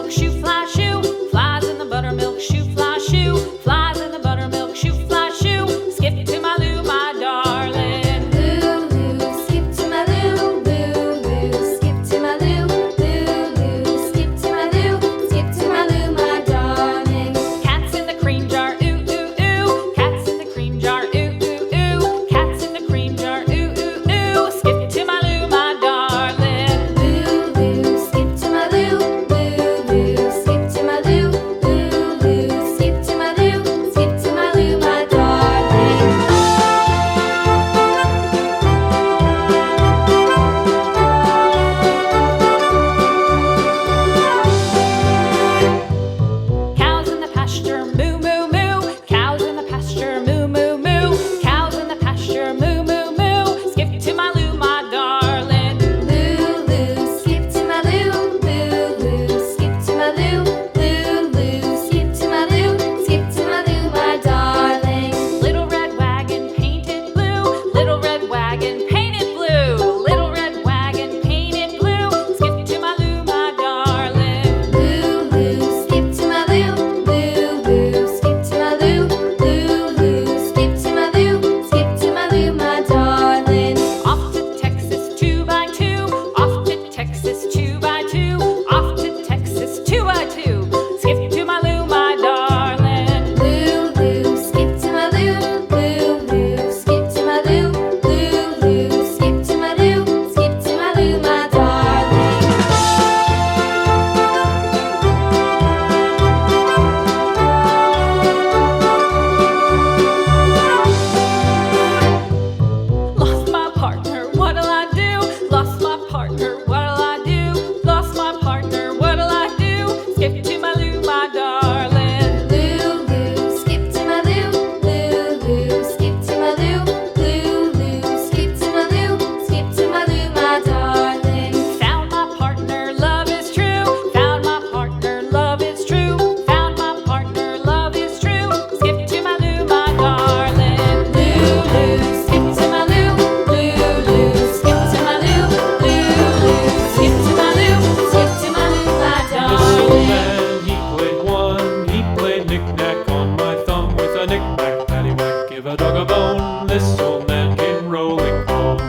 buttermilk shoe, fly shoe. Flies in the buttermilk shoe, fly shoe. Flies in the buttermilk shoe, fly shoe. Skip to my Lou, my darling. Lou, skip to my Lou, Lou, skip to my Lou, Lou, skip to my Lou, skip to my Lou, my darling. Cats in the cream jar, ooh, ooh, ooh. Cats in the cream jar, ooh, ooh, ooh. Cats in the cream jar, ooh, ooh, ooh. Skip to my Lou, my darling. Lou, skip to my Lou, Lou, skip to my Lou, Lou, skip to my Lou, skip to my Lou, my darling. Cows in the pasture, moo, moo, moo. Cows in the pasture, moo, moo, moo. Cows in the pasture, moo, moo, moo. Skip to my Lou, my darling. Lou, skip to my Lou, Lou, skip to my Lou, Lou, skip to my Lou, skip to my Lou, my darling. Little red wagon painted blue. Little red wagon painted blue. Little red wagon painted blue. Skip to my Lou, my darling. Lou, skip to my Lou, Lou, skip to my Lou, Lou, skip to my Lou, skip to my Lou, my darling. Off to Texas 2x2. Off to Texas 2x2. Off to Texas 2x2. Skip to my Lou, my darling. Lou, skip to my Lou, Lou, skip to my Lou, Lou, skip to my Lou, skip to my Lou, my darling. Lost my partner, what'll I do? Lost my partner, what'll I do? Lost my partner, what'll I do? Skip to my Lou, my darling. Lou, skip to my Lou, Lou, skip to my Lou, Lou, skip to my Lou, skip to my Lou, my darling. Found my partner, love is true. Found my partner, love is true. Found my partner, love is true. Skip to my Lou, my darling. Lou, skip to my Lou, Lou, skip to my Lou, Lou, skip to my Lou, skip to my Lou, my This old darling. man, he played one. He played knick-knack on my thumb with a knick-knack, paddywhack, give a dog a bone. This old man came rolling home.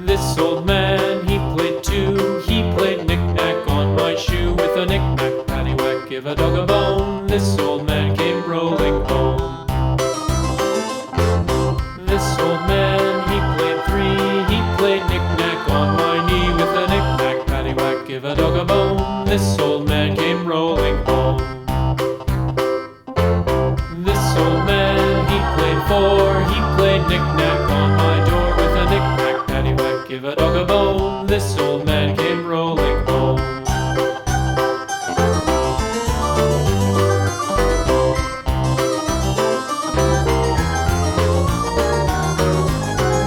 This old man, he played two. He played knick-knack on my shoe with a knick-knack, paddywhack, give a dog a bone. This old man came rolling home. This old man, he played three. He played knick-knack on my knee with a knick-knack, paddywhack, give a dog a bone. This old man came rolling home. This old man, he played four. He played knick-knack on my door with a knick-knack, paddywhack, give a dog a bone. This old man came rolling home.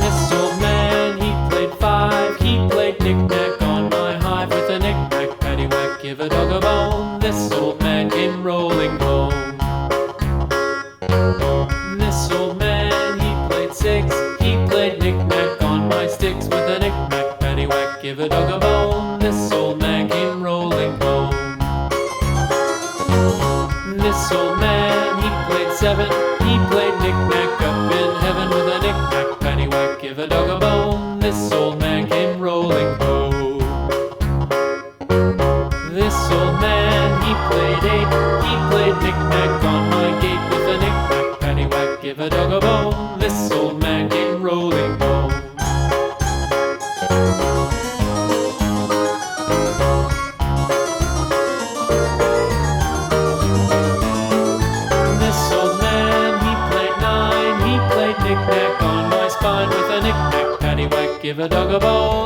This old man, he played five. He played knick-knack on my hive with a knick-knack, paddywhack, give a dog a bone. This old man came rolling home. This old man, he played six. He played knick-knack on my sticks with a knick-knack, paddywhack, give a dog a bone. This old man came rolling home. This old man, he played seven. He played knick-knack up in heaven with a knick-knack, paddywhack, give a dog a bone. This old man came rolling home. This old man, he played eight. He played knick-knack on my gate with a knick-knack, paddywhack, give a dog a bone. This old man came rolling home. This old man, he played nine. He played knick-knack on my spine with a knick-knack, paddywhack, give a dog a bone.